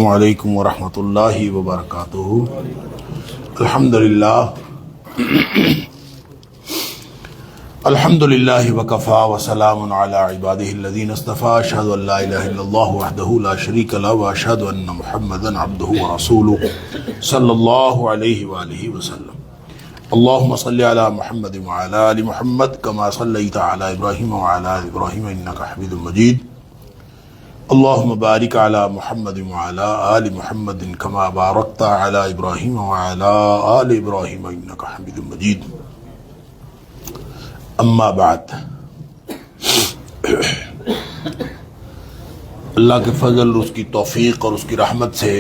وعلیکم ورحمۃ اللہ وبرکاتہ۔ الحمدللہ الحمدللہ وکفا وسلام علی عبادہ الذین اصطفیٰ، اشہد ان لا الہ الا اللہ وحدہ لا شریک لہ واشہد ان محمدا عبدہ ورسولہ صلی اللہ علیہ وآلہ وسلم۔ اللہم صلی علی محمد وعلی آل محمد کما صلیت علی ابراہیم وعلی آل ابراہیم انک حمید مجید۔ اللہم بارک علی محمد وعلی آل محمد کما بارکت علی ابراہیم وعلی آل ابراہیم انک حمید مجید۔ اما بعد، اللہ کے فضل، اس کی توفیق اور اس کی رحمت سے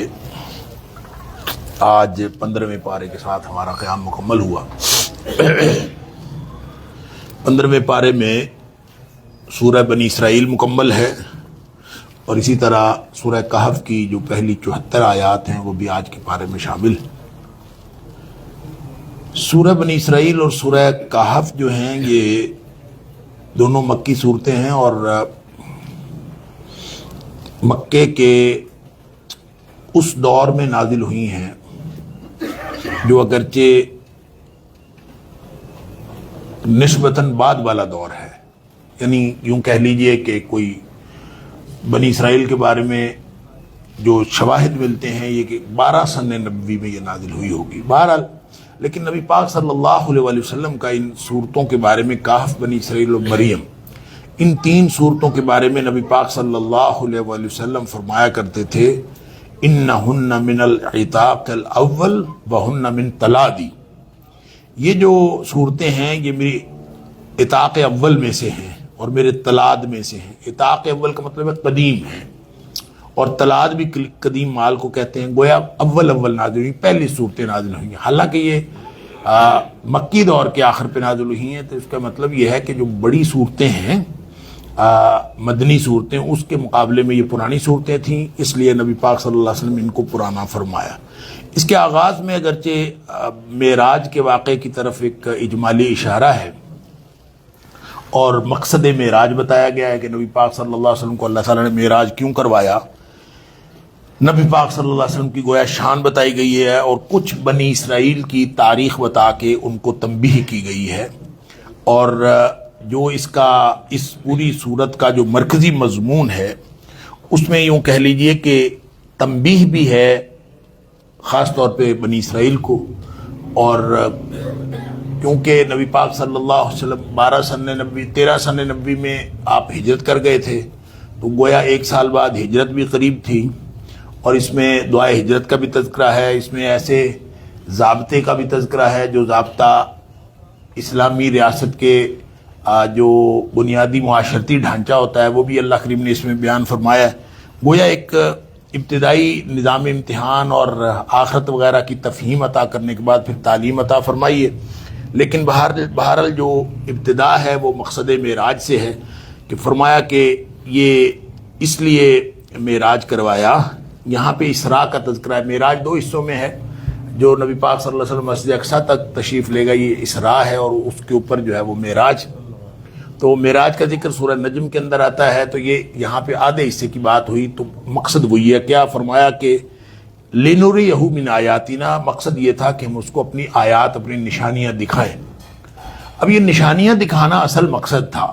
آج 15ویں پارے کے ساتھ ہمارا قیام مکمل ہوا۔ 15ویں پارے میں سورہ بنی اسرائیل مکمل ہے، اور اسی طرح سورہ کہف کی جو پہلی 74 آیات ہیں وہ بھی آج کے پارے میں شامل۔ سورہ بنی اسرائیل اور سورہ کہف جو ہیں یہ دونوں مکی صورتیں ہیں، اور مکے کے اس دور میں نازل ہوئی ہیں جو اگرچہ نسبتاً بعد والا دور ہے، یعنی یوں کہہ لیجئے کہ کوئی بنی اسرائیل کے بارے میں جو شواہد ملتے ہیں یہ کہ 12 سن نبوی میں یہ نازل ہوئی ہوگی۔ بہرحال لیکن نبی پاک صلی اللہ علیہ وآلہ وسلم کا ان صورتوں کے بارے میں، کہف، بنی اسرائیل اور مریم، ان 3 صورتوں کے بارے میں نبی پاک صلی اللہ علیہ وآلہ وسلم فرمایا کرتے تھے انہن من العتاق الاول وہن من تلادی۔ یہ جو صورتیں ہیں یہ میری عتاق اول میں سے ہیں اور میرے تلاد میں سے ہیں۔ عتاق اول کا مطلب ہے قدیم ہے، اور تلاد بھی قدیم مال کو کہتے ہیں۔ گویا اول نازل ہوئی، پہلی صورتیں نازل ہوئی ہیں، حالانکہ یہ مکی دور کے آخر پہ نازل ہوئی ہیں، تو اس کا مطلب یہ ہے کہ جو بڑی صورتیں ہیں، مدنی صورتیں، اس کے مقابلے میں یہ پرانی صورتیں تھیں، اس لیے نبی پاک صلی اللہ علیہ وسلم ان کو پرانا فرمایا۔ اس کے آغاز میں اگرچہ معراج کے واقعے کی طرف ایک اجمالی اشارہ ہے، اور مقصد معراج بتایا گیا ہے کہ نبی پاک صلی اللہ علیہ وسلم کو اللہ تعالیٰ نے معراج کیوں کروایا۔ نبی پاک صلی اللہ علیہ وسلم کی گویا شان بتائی گئی ہے، اور کچھ بنی اسرائیل کی تاریخ بتا کے ان کو تنبیہ کی گئی ہے، اور جو اس پوری صورت کا جو مرکزی مضمون ہے اس میں یوں کہہ لیجئے کہ تنبیہ بھی ہے خاص طور پہ بنی اسرائیل کو، اور کیونکہ نبی پاک صلی اللہ علیہ وسلم 13 سن نبوی میں آپ ہجرت کر گئے تھے، تو گویا 1 سال بعد ہجرت بھی قریب تھی، اور اس میں دعائے ہجرت کا بھی تذکرہ ہے، اس میں ایسے ضابطے کا بھی تذکرہ ہے جو ضابطہ اسلامی ریاست کے جو بنیادی معاشرتی ڈھانچہ ہوتا ہے وہ بھی اللہ کریم نے اس میں بیان فرمایا ہے۔ گویا ایک ابتدائی نظام امتحان اور آخرت وغیرہ کی تفہیم عطا کرنے کے بعد پھر تعلیم عطا فرمائی ہے، لیکن بہرحال جو ابتدا ہے وہ مقصد معراج سے ہے، کہ فرمایا کہ یہ اس لیے معراج کروایا۔ یہاں پہ اسراء کا تذکرہ ہے۔ معراج 2 حصوں میں ہے، جو نبی پاک صلی اللہ علیہ وسلم مسجد اقصیٰ تک تشریف لے گا، یہ اسراء ہے، اور اس کے اوپر جو ہے وہ معراج۔ تو معراج کا ذکر سورہ نجم کے اندر آتا ہے، تو یہ یہاں پہ آدھے حصے کی بات ہوئی، تو مقصد وہی ہے۔ کیا فرمایا کہ لِنُرِيَهُ مِنْ آیاتنا، مقصد یہ تھا کہ ہم اس کو اپنی آیات، اپنی نشانیاں دکھائیں۔ اب یہ نشانیاں دکھانا اصل مقصد تھا۔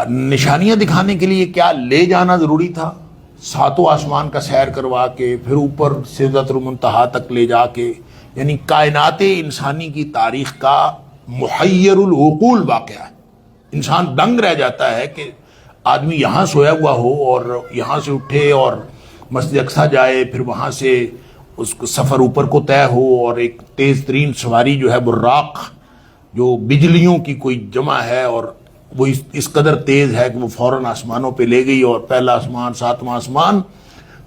نشانیاں دکھانے کے لیے کیا لے جانا ضروری تھا؟ 7 آسمان کا سیر کروا کے، پھر اوپر سدرۃ المنتہا تک لے جا کے، یعنی کائنات انسانی کی تاریخ کا محیر العقول واقعہ ہے۔ انسان دنگ رہ جاتا ہے کہ آدمی یہاں سویا ہوا ہو اور یہاں سے اٹھے اور مسجد اقصیٰ جائے، پھر وہاں سے اس کو سفر اوپر کو طے ہو، اور ایک تیز ترین سواری جو ہے براق، جو بجلیوں کی کوئی جمع ہے، اور وہ اس قدر تیز ہے کہ وہ فوراً آسمانوں پہ لے گئی، اور پہلا آسمان، 7واں آسمان،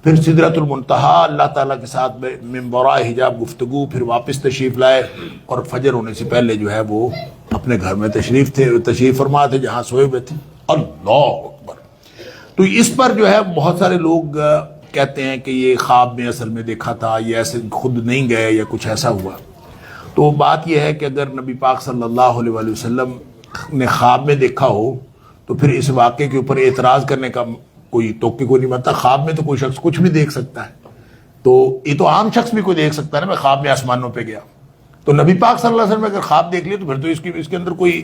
پھر سدرۃ المنتہا، اللہ تعالیٰ کے ساتھ من وراء حجاب گفتگو، پھر واپس تشریف لائے، اور فجر ہونے سے پہلے جو ہے وہ اپنے گھر میں تشریف فرما تھے جہاں سوئے ہوئے تھے۔ اللہ اکبر۔ تو اس پر جو ہے بہت سارے لوگ کہتے ہیں کہ یہ خواب میں اصل میں دیکھا تھا، یہ ایسے خود نہیں گئے یا کچھ ایسا ہوا۔ تو بات یہ ہے کہ اگر نبی پاک صلی اللہ علیہ وسلم نے خواب میں دیکھا ہو تو پھر اس واقعے کے اوپر اعتراض کرنے کا کوئی توقع کو نہیں بنتا. خواب میں تو کوئی شخص کچھ بھی دیکھ سکتا ہے, تو یہ تو عام شخص بھی کوئی دیکھ سکتا ہے نا. میں خواب میں آسمانوں پہ گیا, تو نبی پاک صلی اللہ علیہ وسلم اگر خواب دیکھ لیا تو پھر تو اس کے اندر کوئی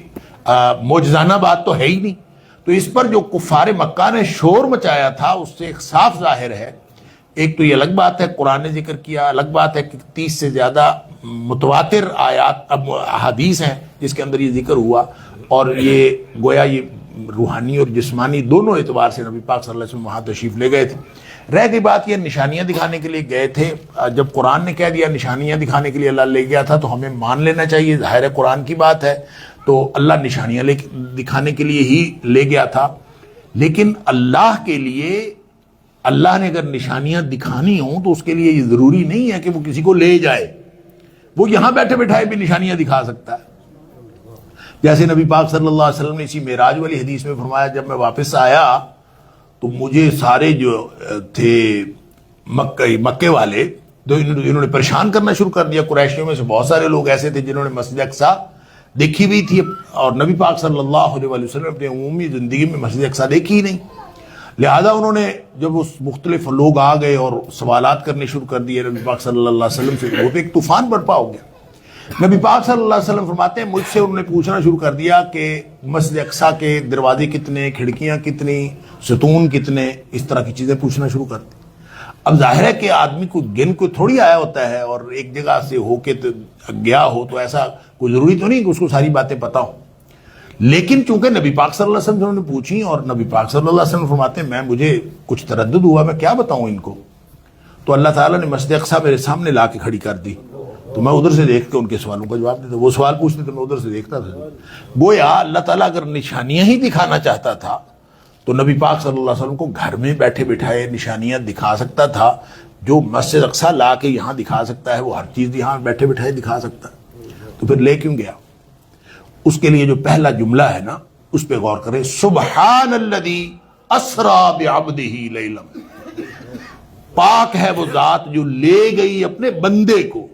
معجزانہ بات تو ہے ہی نہیں. تو اس پر جو کفار مکہ نے شور مچایا تھا اس سے ایک صاف ظاہر ہے. ایک تو یہ الگ بات ہے قرآن نے ذکر کیا, الگ بات ہے کہ 30 سے زیادہ متواتر آیات اب احادیث ہیں جس کے اندر یہ ذکر ہوا, اور یہ گویا یہ روحانی اور جسمانی دونوں اعتبار سے نبی پاک صلی اللہ علیہ وسلم وہاں تشریف لے گئے تھے. رہ گئی بات یہ نشانیاں دکھانے کے لیے گئے تھے. جب قرآن نے کہہ دیا نشانیاں دکھانے کے لیے اللہ لے گیا تھا تو ہمیں مان لینا چاہیے, ظاہر ہے قرآن کی بات ہے, تو اللہ نشانیاں دکھانے کے لیے ہی لے گیا تھا. لیکن اللہ کے لیے اللہ نے اگر نشانیاں دکھانی ہوں تو اس کے لیے یہ ضروری نہیں ہے کہ وہ کسی کو لے جائے, وہ یہاں بیٹھے بٹھائے بھی نشانیاں دکھا سکتا ہے. جیسے نبی پاک صلی اللہ علیہ وسلم نے اسی معراج والی حدیث میں فرمایا, جب میں واپس آیا تو مجھے سارے جو تھے مکے والے تو انہوں نے پریشان کرنا شروع کر دیا. قریشیوں میں سے بہت سارے لوگ ایسے تھے جنہوں نے مسجد اقصیٰ دیکھی ہوئی تھی, اور نبی پاک صلی اللہ علیہ وسلم اپنے عمومی زندگی میں مسجد اقصیٰ دیکھی ہی نہیں. لہذا انہوں نے جب اس مختلف لوگ آ گئے اور سوالات کرنے شروع کر دیے نبی پاک صلی اللہ علیہ وسلم سے, وہ ایک طوفان برپا ہو گیا. نبی پاک صلی اللہ علیہ وسلم فرماتے ہیں مجھ سے انہوں نے پوچھنا شروع کر دیا کہ مسجد اقصیٰ کے دروازے کتنے, کھڑکیاں کتنی, ستون کتنے, اس طرح کی چیزیں پوچھنا شروع کر دی. اب ظاہر ہے کہ آدمی کو گن کو تھوڑی آیا ہوتا ہے, اور ایک جگہ سے ہو کے گیا ہو تو ایسا کوئی ضروری تو نہیں کہ اس کو ساری باتیں پتا ہوں. لیکن چونکہ نبی پاک صلی اللہ علیہ وسلم نے پوچھی, اور نبی پاک صلی اللہ علیہ وسلم فرماتے ہیں مجھے کچھ تردد ہوا, میں کیا بتاؤں ان کو, تو اللہ تعالیٰ نے مسجد اقصیٰ میرے سامنے لا کے کھڑی کر دی, تو میں ادھر سے دیکھ کے ان کے سوالوں کا جواب دیتا. وہ سوال پوچھتے تو میں ادھر سے دیکھتا تھا. گویا اللہ تعالیٰ اگر نشانیاں ہی دکھانا چاہتا تھا تو نبی پاک صلی اللہ علیہ وسلم کو گھر میں بیٹھے بٹھائے نشانیاں دکھا سکتا تھا. جو مسجد اقصیٰ لا کے یہاں دکھا سکتا ہے وہ ہر چیز یہاں بیٹھے بٹھائے دکھا سکتا ہے, تو پھر لے کیوں گیا؟ اس کے لیے جو پہلا جملہ ہے نا اس پہ غور کریں, سبحان الذی اسریٰ بعبدہ لیلا, پاک ہے وہ ذات جو لے گئی اپنے بندے کو.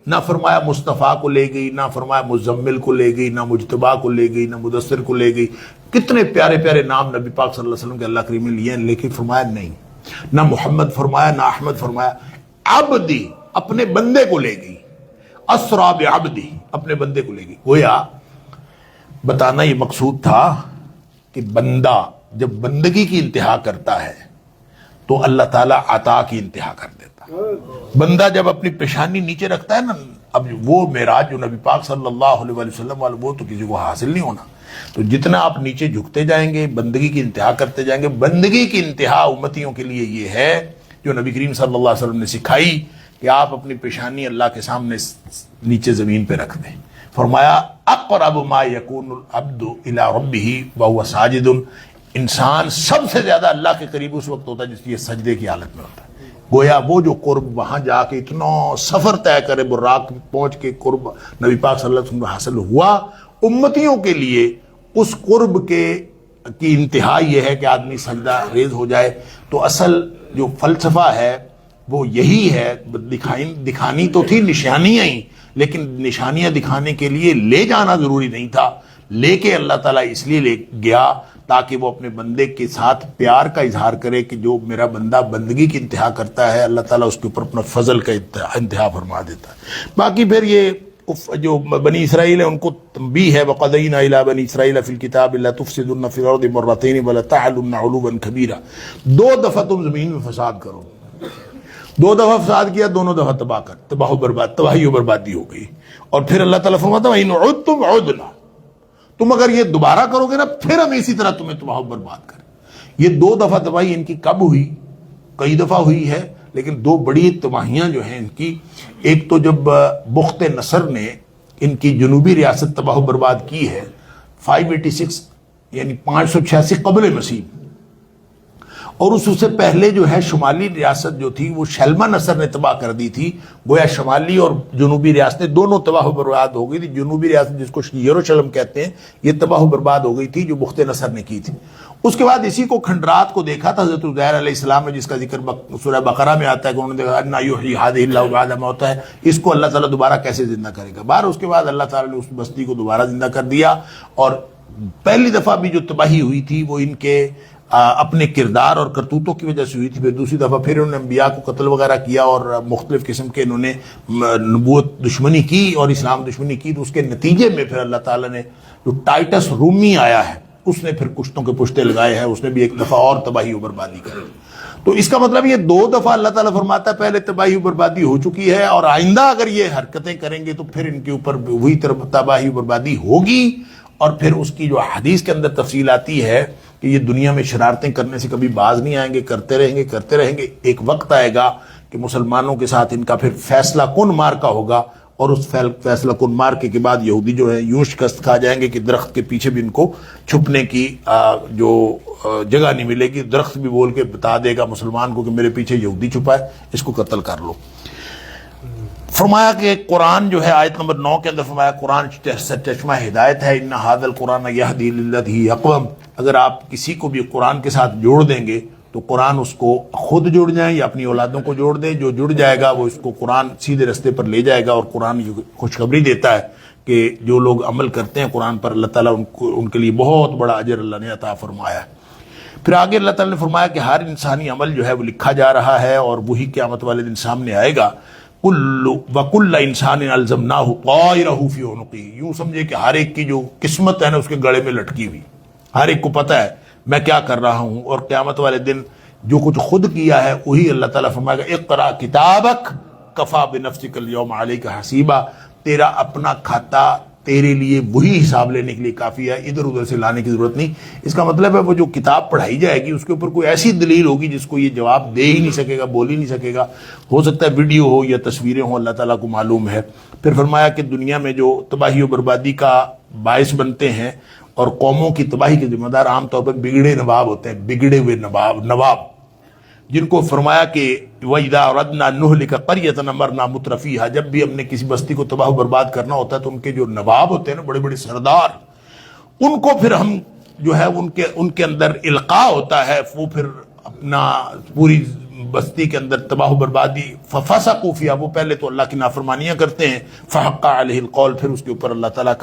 نہ فرمایا مصطفیٰ کو لے گئی, نہ فرمایا مزمل کو لے گئی, نہ مجتبیٰ کو لے گئی, نہ مدثر کو لے گئی. کتنے پیارے پیارے نام نبی پاک صلی اللہ علیہ وسلم کے اللہ کریم نے لیے ہیں, لیکن فرمایا نہیں. نہ محمد فرمایا, نہ احمد فرمایا. عبدی اپنے بندے کو لے گئی, اسریٰ بعبدہ اپنے بندے کو لے گئی. گویا بتانا یہ مقصود تھا کہ بندہ جب بندگی کی انتہا کرتا ہے تو اللہ تعالیٰ عطا کی انتہا کر دیتا. بندہ جب اپنی پیشانی نیچے رکھتا ہے نا, اب وہ معراج جو نبی پاک صلی اللہ علیہ وسلم والا وہ تو کسی کو حاصل نہیں ہونا. تو جتنا آپ نیچے جھکتے جائیں گے بندگی کی انتہا کرتے جائیں گے. بندگی کی انتہا امتیوں کے لیے یہ ہے جو نبی کریم صلی اللہ علیہ وسلم نے سکھائی کہ آپ اپنی پیشانی اللہ کے سامنے نیچے زمین پہ رکھ دیں. فرمایا اقرب ما یکون العبد الی ربہ وہو ساجد, انسان سب سے زیادہ اللہ کے قریب اس وقت ہوتا ہے جس کی سجدے کی حالت میں ہوتا ہے. گویا وہ جو قرب وہاں جا کے اتنا سفر طے کرے, براق پہنچ کے قرب نبی پاک صلی اللہ علیہ وسلم حاصل ہوا, امتیوں کے لیے اس قرب کی انتہا یہ ہے کہ آدمی سجدہ ریز ہو جائے. تو اصل جو فلسفہ ہے وہ یہی ہے. دکھانی تو تھی نشانیاں ہی, لیکن نشانیاں دکھانے کے لیے لے جانا ضروری نہیں تھا. لے کے اللہ تعالیٰ اس لیے لے گیا تاکہ وہ اپنے بندے کے ساتھ پیار کا اظہار کرے کہ جو میرا بندہ بندگی کی انتہا کرتا ہے اللہ تعالیٰ اس کے اوپر اپنا فضل کا انتہا فرما دیتا ہے. باقی پھر یہ جو بنی اسرائیل ہے ان کو تنبیہ ہے, وَقَضَيْنَا إِلَىٰ بَنِي إِسْرَائِيلَ فِي الْكِتَابِ لَا تُفْسِدُنَّ فِي الْأَرْضِ مَرَّتَيْنِ وَلَتَعْلُنَّ عُلُوًّا كَبِيرًا. 2 دفعہ تم زمین میں فساد کرو, 2 دفعہ فساد کیا, دونوں دفعہ تباہی و بربادی ہو گئی. اور پھر اللہ تعالیٰ فرماتا ہے وَإِنْ عُدْتُمْ عُدْنَا, تم اگر یہ دوبارہ کرو گے نا پھر ہم اسی طرح تمہیں تباہ و برباد کریں. یہ 2 دفعہ تباہی ان کی کب ہوئی؟ کئی دفعہ ہوئی ہے, لیکن 2 بڑی تباہیاں جو ہیں ان کی, ایک تو جب بخت نصر نے ان کی جنوبی ریاست تباہ و برباد کی ہے 586 یعنی 586 قبل مسیح, اور اس سے پہلے جو ہے شمالی ریاست جو تھی وہ شلما نصر نے تباہ کر دی تھی. گویا شمالی اور جنوبی ریاستیں دونوں تباہ و برباد ہو گئی تھی. جنوبی ریاست جس کو یروشلم کہتے ہیں یہ تباہ و برباد ہو گئی تھی جو بخت نصر نے کی تھی. اس کے بعد اسی کو کھنڈرات کو دیکھا تھا حضرت عزیر علیہ السلام نے, جس کا ذکر سورہ بقرہ میں آتا ہے کہ انہوں نے دیکھا انا یحیی ہذہ اللہ بعد موتہ, ہے اس کو اللہ تعالیٰ دوبارہ کیسے زندہ کرے گا. بہر اس کے بعد اللہ تعالیٰ نے اس بستی کو دوبارہ زندہ کر دیا. اور پہلی دفعہ بھی جو تباہی ہوئی تھی وہ ان کے اپنے کردار اور کرتوتوں کی وجہ سے ہوئی تھی. پھر دوسری دفعہ پھر انہوں نے انبیاء کو قتل وغیرہ کیا اور مختلف قسم کے انہوں نے نبوت دشمنی کی اور اسلام دشمنی کی. تو اس کے نتیجے میں پھر اللہ تعالیٰ نے جو ٹائٹس رومی آیا ہے اس نے پھر کشتوں کے پشتے لگائے ہیں, اس نے بھی ایک دفعہ اور تباہی و بربادی کری. تو اس کا مطلب یہ 2 دفعہ اللہ تعالیٰ فرماتا ہے پہلے تباہی و بربادی ہو چکی ہے, اور آئندہ اگر یہ حرکتیں کریں گے تو پھر ان کے اوپر وہی تباہی و بربادی ہوگی. اور پھر اس کی جو حدیث کے اندر تفصیل آتی ہے کہ یہ دنیا میں شرارتیں کرنے سے کبھی باز نہیں آئیں گے, کرتے رہیں گے. ایک وقت آئے گا کہ مسلمانوں کے ساتھ ان کا پھر فیصلہ کن مارکا ہوگا, اور اس فیصلہ کن مارکے کے بعد یہودی جو ہے یوں شکست کھا جائیں گے کہ درخت کے پیچھے بھی ان کو چھپنے کی جو جگہ نہیں ملے گی. درخت بھی بول کے بتا دے گا مسلمان کو کہ میرے پیچھے یہودی چھپا ہے, اس کو قتل کر لو. فرمایا کہ قرآن جو ہے آیت نمبر 9 کے اندر فرمایا قرآن چشمہ ہدایت ہے. ان ھذا القرآن یہدی للتی ہی اقوم. اگر آپ کسی کو بھی قرآن کے ساتھ جوڑ دیں گے تو قرآن اس کو خود جڑ جائیں یا اپنی اولادوں کو جوڑ دیں, جو جڑ جائے گا وہ اس کو قرآن سیدھے رستے پر لے جائے گا. اور قرآن یہ خوشخبری دیتا ہے کہ جو لوگ عمل کرتے ہیں قرآن پر اللہ تعالیٰ ان کے لیے بہت بڑا اجر اللہ نے عطا فرمایا ہے. پھر آگے اللہ تعالیٰ نے فرمایا کہ ہر انسانی عمل جو ہے وہ لکھا جا رہا ہے اور وہی قیامت والے دن سامنے آئے گا. وَكُلَّ إِنسَانٍ أَلْزَمْنَاهُ طَائِرَهُ فِي عُنُقِهِ. یوں سمجھے کہ ہر ایک کی جو قسمت ہے نا اس کے گلے میں لٹکی ہوئی, ہر ایک کو پتہ ہے میں کیا کر رہا ہوں. اور قیامت والے دن جو کچھ خود کیا ہے وہی اللہ تعالیٰ فرمائے گا اقرأ کتابک کفا بنفسک اليوم علیک حسیبا. تیرا اپنا کھاتا تیرے لیے وہی حساب لینے کے لیے کافی ہے, ادھر ادھر سے لانے کی ضرورت نہیں. اس کا مطلب ہے وہ جو کتاب پڑھائی جائے گی اس کے اوپر کوئی ایسی دلیل ہوگی جس کو یہ جواب دے ہی نہیں سکے گا, بول ہی نہیں سکے گا. ہو سکتا ہے ویڈیو ہو یا تصویریں ہوں, اللہ تعالیٰ کو معلوم ہے. پھر فرمایا کہ دنیا میں جو تباہی و بربادی کا باعث بنتے ہیں اور قوموں کی تباہی کے ذمہ دار عام طور پر بگڑے نواب ہوتے ہیں, بگڑے ہوئے نواب جن کو فرمایا کہ وَإِذَا أَرَدْنَا أَن نُهْلِكَ قَرْيَةً أَمَرْنَا مُتْرَفِيهَا. جب بھی ہم نے کسی بستی کو تباہ و برباد کرنا ہوتا ہے تو ان کے جو نواب ہوتے ہیں نا, بڑے بڑے سردار, ان کو پھر ہم جو ہے ان کے اندر القاء ہوتا ہے, وہ پھر اپنا پوری بستی کے اندر تباہ و بربادی. فَفَسَقُوا فِيهَا, وہ پہلے تو اللہ کی نافرمانیاں کرتے ہیں. فَحَقَّ عَلَيْهِ الْقَوْلُ, پھر اس کے اوپر اللہ تعالیٰ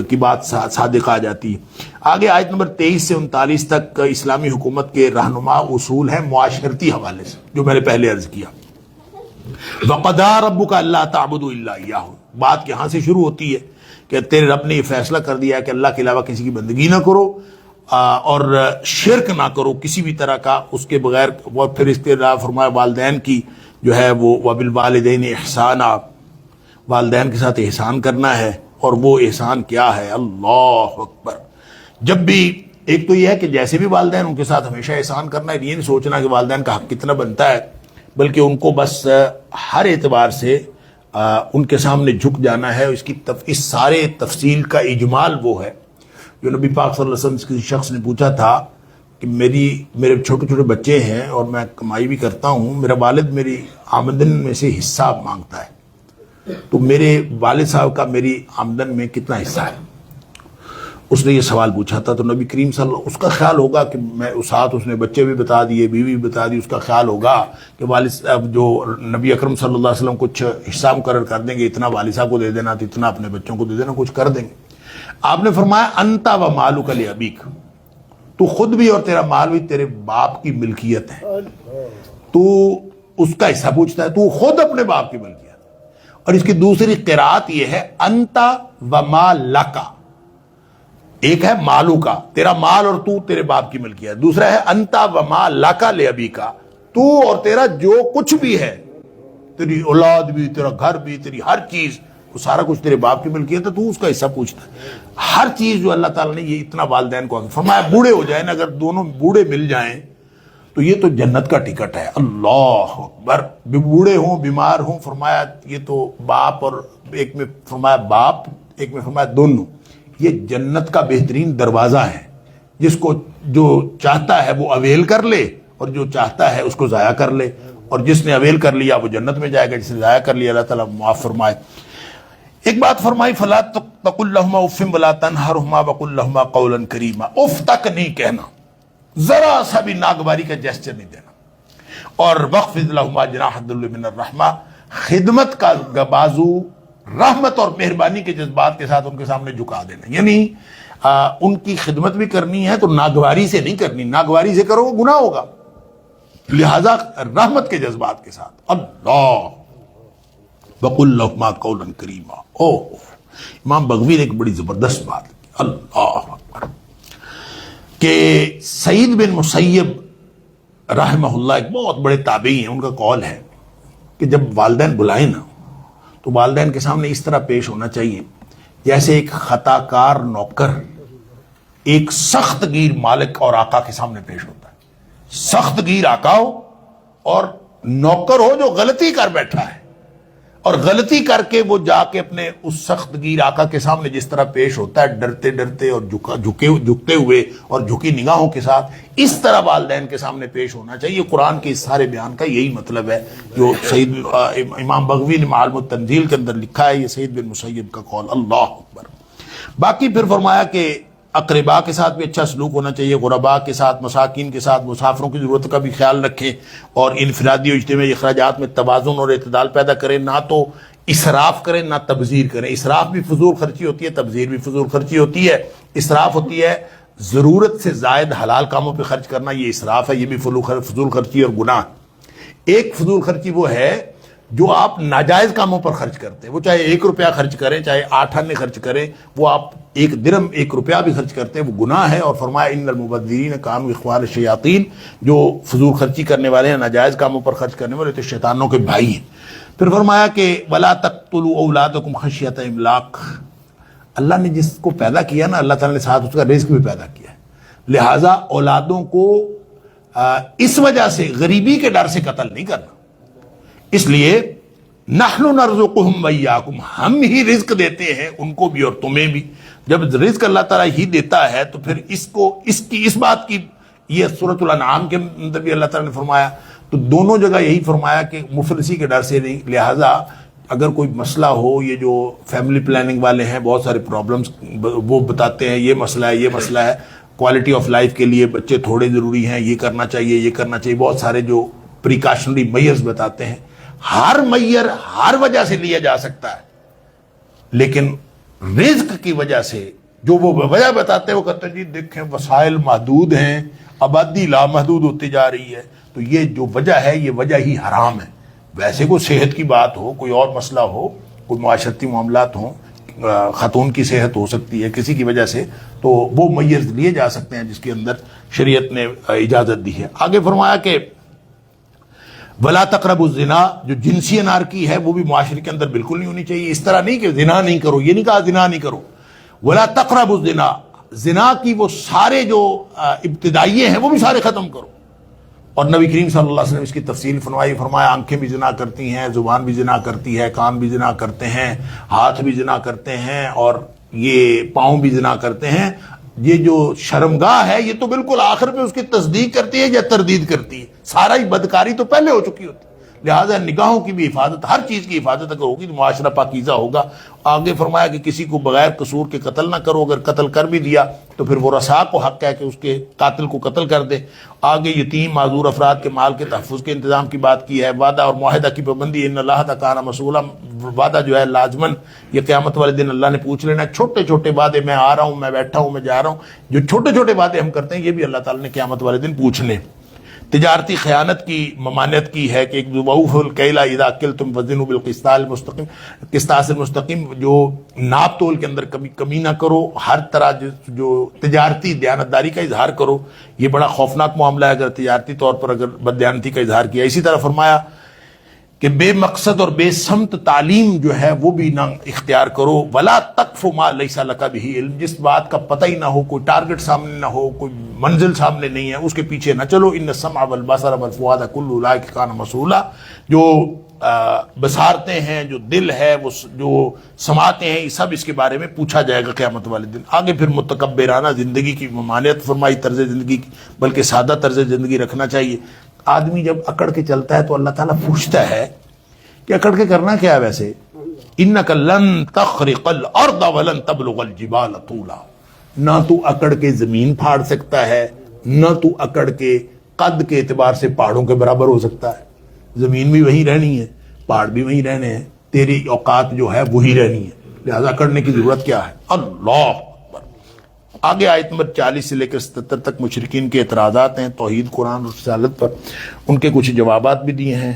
کی بات صادق آ جاتی ہے. آگے آیت نمبر 23 سے 39 تک اسلامی حکومت کے رہنما اصول ہیں معاشرتی حوالے سے, جو میں نے پہلے عرض کیا. وَقَضَىٰ رَبُّكَ أَلَّا تَعْبُدُوا إِلَّا إِيَّاهُ. بات یہاں سے شروع ہوتی ہے کہ تیرے رب نے یہ فیصلہ کر دیا ہے کہ اللہ کے علاوہ کسی کی بندگی نہ کرو اور شرک نہ کرو کسی بھی طرح کا اس کے بغیر. وہ پھر اس کے علاوہ فرمایا والدین کی جو ہے وہ وَبِالْوَالِدَيْنِ إِحْسَانًا, والدین کے ساتھ احسان کرنا ہے. اور وہ احسان کیا ہے؟ اللہ اکبر. جب بھی ایک تو یہ ہے کہ جیسے بھی والدین ان کے ساتھ ہمیشہ احسان کرنا ہے, یہ نہیں سوچنا کہ والدین کا حق کتنا بنتا ہے, بلکہ ان کو بس ہر اعتبار سے ان کے سامنے جھک جانا ہے. اس سارے تفصیل کا اجمال وہ ہے جو نبی پاک صلی اللہ علیہ وسلم سے کسی شخص نے پوچھا تھا کہ میرے چھوٹے چھوٹے بچے ہیں اور میں کمائی بھی کرتا ہوں, میرا والد میری آمدن میں سے حصہ مانگتا ہے, تو میرے والد صاحب کا میری آمدن میں کتنا حصہ ہے؟ اس نے یہ سوال پوچھا تھا. تو نبی کریم صلی اللہ علیہ وسلم, اس کا خیال ہوگا کہ میں اس ساتھ اس نے بچے بھی بتا دیے, بیوی بھی بتا دی, اس کا خیال ہوگا کہ والد صاحب جو نبی اکرم صلی اللہ علیہ وسلم کچھ حصہ مقرر کر دیں گے, اتنا والد صاحب کو دے دینا, تو اتنا اپنے بچوں کو دے دینا, کچھ کر دیں گے. آپ نے فرمایا انت و مالک لابیک, تو خود بھی اور تیرا مال بھی تیرے باپ کی ملکیت ہے. تو اس کا حصہ پوچھتا ہے, تو خود اپنے باپ کی ملکیت. اور اس کی دوسری قرات یہ ہے انت و مالک, ایک ہے مالو کا, تیرا مال اور تو تیرے باپ کی ملکیت. دوسرا ہے انت و مالک لابیک, تو اور تیرا جو کچھ بھی ہے, تیری اولاد بھی, تیرا گھر بھی, تیری ہر چیز, وہ سارا کچھ تیرے باپ کی ملکیت ہے, تو اس کا حصہ پوچھتا ہے. ہر چیز جو اللہ تعالیٰ نے یہ اتنا والدین کو فرمایا. بوڑھے ہو جائیں نا, اگر دونوں بوڑھے مل جائیں تو یہ تو جنت کا ٹکٹ ہے. اللہ اکبر. بوڑھے ہوں, بیمار ہوں, فرمایا یہ تو باپ, اور ایک میں فرمایا باپ, ایک میں فرمایا دونوں, یہ جنت کا بہترین دروازہ ہے. جس کو جو چاہتا ہے وہ اویل کر لے, اور جو چاہتا ہے اس کو ضائع کر لے. اور جس نے اویل کر لیا وہ جنت میں جائے گا, جس نے ضائع کر لیا اللہ تعالیٰ معاف فرمائے. ایک بات فرمائی فلا تقل لهما اف ولا تنهرهما وقل لهما قولا کریما. اف تک نہیں کہنا, ذرا سا بھی ناگواری کا جیسچر نہیں دینا. اور وخفض لهما جناح الذل من الرحمہ, خدمت کا بازو رحمت اور مہربانی کے جذبات کے ساتھ ان کے سامنے جھکا دینا. یعنی ان کی خدمت بھی کرنی ہے تو ناگواری سے نہیں کرنی، ناگواری سے کرو وہ گناہ ہوگا، لہذا رحمت کے جذبات کے ساتھ اللہ وَقُلْ لَهُمَا قَوْلًا كَرِيمًا۔ امام بغوی نے ایک بڑی زبردست بات کی، اللہ اکبر، کہ سعید بن مسیب رحمہ اللہ ایک بہت بڑے تابعی ہیں، ان کا قول ہے کہ جب والدین بلائیں نا تو والدین کے سامنے اس طرح پیش ہونا چاہیے جیسے ایک خطا کار نوکر ایک سخت گیر مالک اور آقا کے سامنے پیش ہوتا ہے۔ سخت گیر آقا ہو اور نوکر ہو جو غلطی کر بیٹھا ہے، اور غلطی کر کے وہ جا کے اپنے اس سخت گیر آقا کے سامنے جس طرح پیش ہوتا ہے، ڈرتے ڈرتے اور جھکتے ہوئے اور جھکی نگاہوں کے ساتھ، اس طرح والدین کے سامنے پیش ہونا چاہیے۔ قرآن کے اس سارے بیان کا یہی مطلب ہے جو سعید امام بغوی نے معالم التنزیل کے اندر لکھا ہے، یہ سعید بن مسیب کا قول، اللہ اکبر۔ باقی پھر فرمایا کہ اقربا کے ساتھ بھی اچھا سلوک ہونا چاہیے، غربا کے ساتھ، مساکین کے ساتھ، مسافروں کی ضرورت کا بھی خیال رکھیں، اور انفرادی و اجتماعی اخراجات میں توازن اور اعتدال پیدا کریں، نہ تو اسراف کریں نہ تبذیر کریں۔ اسراف بھی فضول خرچی ہوتی ہے، تبذیر بھی فضول خرچی ہوتی ہے۔ اسراف ہوتی ہے ضرورت سے زائد حلال کاموں پہ خرچ کرنا، یہ اسراف ہے، یہ بھی فضول خرچی اور گناہ۔ ایک فضول خرچی وہ ہے جو آپ ناجائز کاموں پر خرچ کرتے ہیں، وہ چاہے 1 روپیہ خرچ کریں چاہے 8 آنے خرچ کریں، وہ آپ 1 درہم 1 روپیہ بھی خرچ کرتے ہیں، وہ گناہ ہے۔ اور فرمایا ان المبذرین کانوا اخوان الشیاطین، جو فضول خرچی کرنے والے ہیں، ناجائز کاموں پر خرچ کرنے والے تو شیطانوں کے بھائی ہیں۔ پھر فرمایا کہ ولا تقتلوا اولادکم خشیۃ املاق، اللہ نے جس کو پیدا کیا نا، اللہ تعالیٰ نے ساتھ اس کا رزق بھی پیدا کیا ہے، لہٰذا اولادوں کو اس وجہ سے غریبی کے ڈر سے قتل نہیں کرنا۔ اس لیے نحن نرزقہم وایاکم، ہم ہی رزق دیتے ہیں ان کو بھی اور تمہیں بھی۔ جب رزق اللہ تعالیٰ ہی دیتا ہے تو پھر اس بات کی، یہ سورۃ الانعام کے اندر بھی اللہ تعالیٰ نے فرمایا، تو دونوں جگہ یہی فرمایا کہ مفلسی کے ڈر سے نہیں۔ لہٰذا اگر کوئی مسئلہ ہو، یہ جو فیملی پلاننگ والے ہیں بہت سارے پرابلمز وہ بتاتے ہیں، یہ مسئلہ ہے، یہ مسئلہ ہے، کوالٹی آف لائف کے لیے بچے تھوڑے ضروری ہیں، یہ کرنا چاہیے، یہ کرنا چاہیے، بہت سارے جو پریکاشنری میئرز بتاتے ہیں۔ ہر میئر ہر وجہ سے لیا جا سکتا ہے، لیکن رزق کی وجہ سے جو وہ وجہ بتاتے ہیں، وہ کہتے ہیں جی دیکھیں وسائل محدود ہیں، آبادی لامحدود ہوتی جا رہی ہے، تو یہ جو وجہ ہے یہ وجہ ہی حرام ہے۔ ویسے کوئی صحت کی بات ہو، کوئی اور مسئلہ ہو، کوئی معاشرتی معاملات ہوں، خاتون کی صحت ہو سکتی ہے کسی کی وجہ سے، تو وہ میئرز لیے جا سکتے ہیں جس کے اندر شریعت نے اجازت دی ہے۔ آگے فرمایا کہ ولا تقربوا الزنا، جو جنسی انارکی ہے وہ بھی معاشرے کے اندر بالکل نہیں ہونی چاہیے۔ اس طرح نہیں کہ زنا نہیں کرو، یہ نہیں کہا زنا نہیں کرو، ولا تقربوا الزنا، زنا کی وہ سارے جو ابتدائیے ہیں وہ بھی سارے ختم کرو۔ اور نبی کریم صلی اللہ علیہ وسلم اس کی تفصیل فرمایا آنکھیں بھی زنا کرتی ہیں، زبان بھی زنا کرتی ہے، کان بھی زنا کرتے ہیں، ہاتھ بھی زنا کرتے ہیں، اور یہ پاؤں بھی زنا کرتے ہیں۔ یہ جو شرمگاہ ہے یہ تو بالکل آخر میں اس کی تصدیق کرتی ہے یا تردید کرتی ہے، سارا ہی بدکاری تو پہلے ہو چکی ہوتی ہے۔ لہٰذا نگاہوں کی بھی حفاظت، ہر چیز کی حفاظت اگر ہوگی تو معاشرہ پاکیزہ ہوگا۔ آگے فرمایا کہ کسی کو بغیر قصور کے قتل نہ کرو، اگر قتل کر بھی دیا تو پھر وہ رسا کو حق ہے کہ اس کے قاتل کو قتل کر دے۔ آگے یتیم معذور افراد کے مال کے تحفظ کے انتظام کی بات کی ہے، وعدہ اور معاہدہ کی پابندی، ان اللہ کان مسئولا، وعدہ جو ہے لازمن یہ قیامت والے دن اللہ نے پوچھ لینا۔ چھوٹے چھوٹے وعدے، میں آ رہا ہوں، میں بیٹھا ہوں، میں جا رہا ہوں، جو چھوٹے چھوٹے وعدے ہم کرتے ہیں یہ بھی اللہ تعالیٰ نے قیامت والے دن پوچھنے۔ تجارتی خیانت کی ممانعت کی ہے کہ ایک وَأَوْفُوا الْكَيْلَ إِذَا كِلْتُمْ وَزِنُوا بِالْقِسْطَاسِ الْمُسْتَقِيمِ، جو ناپ تول کے اندر کمی نہ کرو، ہر طرح جو تجارتی دیانتداری کا اظہار کرو۔ یہ بڑا خوفناک معاملہ ہے اگر تجارتی طور پر اگر بددیانتی کا اظہار کیا۔ اسی طرح فرمایا کہ بے مقصد اور بے سمت تعلیم جو ہے وہ بھی نہ اختیار کرو۔ ولا تقف ما لیس لک بہ علم، جس بات کا پتہ ہی نہ ہو، کوئی ٹارگٹ سامنے نہ ہو، کوئی منزل سامنے نہیں ہے، اس کے پیچھے نہ چلو۔ ان السمع والبصر والفؤاد کل اولئک کان مسئولا، جو بصارتیں ہیں، جو دل ہے، وہ جو سماعتیں ہیں، یہ سب اس کے بارے میں پوچھا جائے گا قیامت والے دن۔ آگے پھر متکبرانہ زندگی کی ممانعت فرمائی، طرز زندگی کی، بلکہ سادہ طرز زندگی رکھنا چاہیے۔ آدمی جب اکڑ کے چلتا ہے تو اللہ تعالیٰ پوچھتا ہے کہ اکڑ کے کرنا کیا ہے ویسے؟ انک لن تخرق الارض ولن تبلغ الجبال طولا، نہ تو اکڑ کے زمین پھاڑ سکتا ہے، نہ تو اکڑ کے قد کے اعتبار سے پہاڑوں کے برابر ہو سکتا ہے۔ زمین بھی وہی رہنی ہے، پہاڑ بھی وہی رہنے ہیں، تیری اوقات جو ہے وہی رہنی ہے، لہذا اکڑنے کی ضرورت کیا ہے؟ اللہ اکبر۔ آگے آیت نمبر 40 سے لے کر 77 تک مشرکین کے اعتراضات ہیں توحید قرآن اور رسالت پر، ان کے کچھ جوابات بھی دیے ہیں،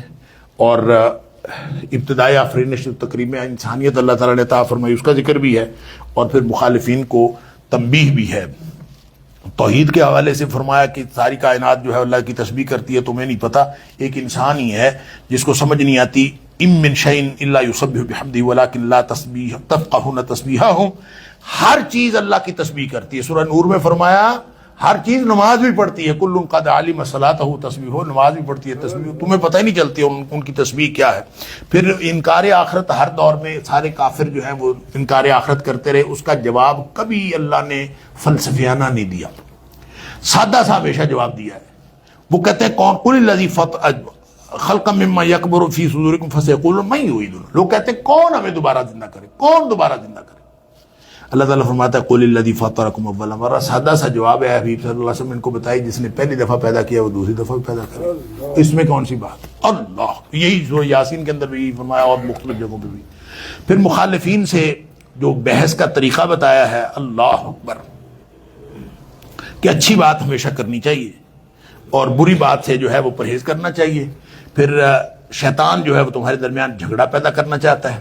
اور ابتدائی آفرینش تقریب میں انسانیت اللہ تعالیٰ نے عطا فرمائی اس کا ذکر بھی ہے، اور پھر مخالفین کو تنبیہ بھی ہے۔ توحید کے حوالے سے فرمایا کہ ساری کائنات جو ہے اللہ کی تسبیح کرتی ہے، تمہیں نہیں پتہ، ایک انسان ہی ہے جس کو سمجھ نہیں آتی، ام من شیء الا یسبح بحمدہ ولکن لا تفقهون تسبیحہم، ہر چیز اللہ کی تسبیح کرتی ہے۔ سورہ نور میں فرمایا ہر چیز، نماز بھی پڑھتی ہے، کل قد علم صلاتہ تسبیحہ، نماز بھی پڑھتی ہے، تسبیح تمہیں پتہ ہی نہیں چلتی ان کی تسبیح کیا ہے۔ پھر انکار آخرت، ہر دور میں سارے کافر جو ہیں وہ انکار آخرت کرتے رہے، اس کا جواب کبھی اللہ نے فلسفیانہ نہیں دیا، سادہ سا ہمیشہ جواب دیا ہے۔ وہ کہتے ہیں کون قل الذی خلقا مما یکبر فی صدورکم فسیقولون من یعیدنا، لوگ کہتے ہیں کون ہمیں دوبارہ زندہ کرے، کون دوبارہ زندہ کرے؟ اللہ تعالیٰ فرماتا ہے قل الذی فطرکم اول مرہ، سادہ سا جواب ہے حبیب صلی اللہ علیہ وسلم، ان کو بتائی جس نے پہلی دفعہ پیدا کیا وہ دوسری دفعہ بھی پیدا کرے، اس میں کون سی بات؟ اللہ، یہی سورہ یاسین کے اندر بھی فرمایا اور مختلف جگہوں پہ بھی۔ پھر مخالفین سے جو بحث کا طریقہ بتایا ہے، اللہ اکبر، کہ اچھی بات ہمیشہ کرنی چاہیے اور بری بات سے جو ہے وہ پرہیز کرنا چاہیے۔ پھر شیطان جو ہے وہ تمہارے درمیان جھگڑا پیدا کرنا چاہتا ہے،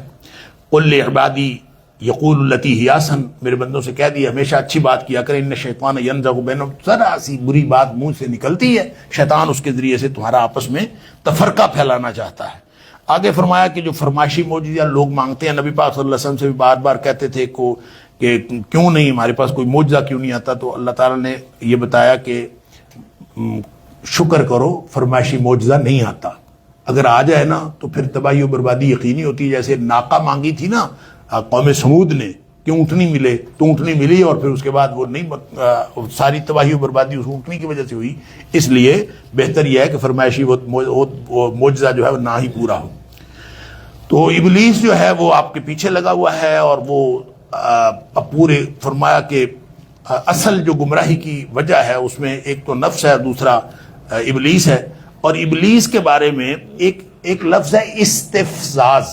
قل لعبادی یقول التی ہی احسن، میرے بندوں سے کہہ دیا ہمیشہ اچھی بات کیا کریں، ان شیطان ینزغ بینہم، ذرا سی بری بات منہ سے نکلتی ہے، شیطان اس کے ذریعے سے تمہارا آپس میں تفرقہ پھیلانا چاہتا ہے۔ آگے فرمایا کہ جو فرمائشی معجزہ لوگ مانگتے ہیں، نبی پاک صلی اللہ علیہ وسلم سے بھی بار بار کہتے تھے کہ کیوں نہیں ہمارے پاس کوئی معجزہ کیوں نہیں آتا، تو اللہ تعالیٰ نے یہ بتایا کہ شکر کرو فرمائشی معجزہ نہیں آتا، اگر آ جائے نا تو پھر تباہی و بربادی یقینی ہوتی ہے۔ جیسے ناقہ مانگی تھی نا قوم سمود نے کہ اونٹنی ملے، تو اونٹنی ملی اور پھر اس کے بعد وہ نہیں، ساری تباہی و بربادی اس اونٹنی کی وجہ سے ہوئی، اس لیے بہتر یہ ہے کہ فرمائشی وہ معجزہ جو ہے وہ نہ ہی پورا ہو۔ تو ابلیس جو ہے وہ آپ کے پیچھے لگا ہوا ہے، اور وہ پورے فرمایا کہ اصل جو گمراہی کی وجہ ہے اس میں ایک تو نفس ہے، دوسرا ابلیس ہے، اور ابلیس کے بارے میں ایک لفظ ہے استفزاز۔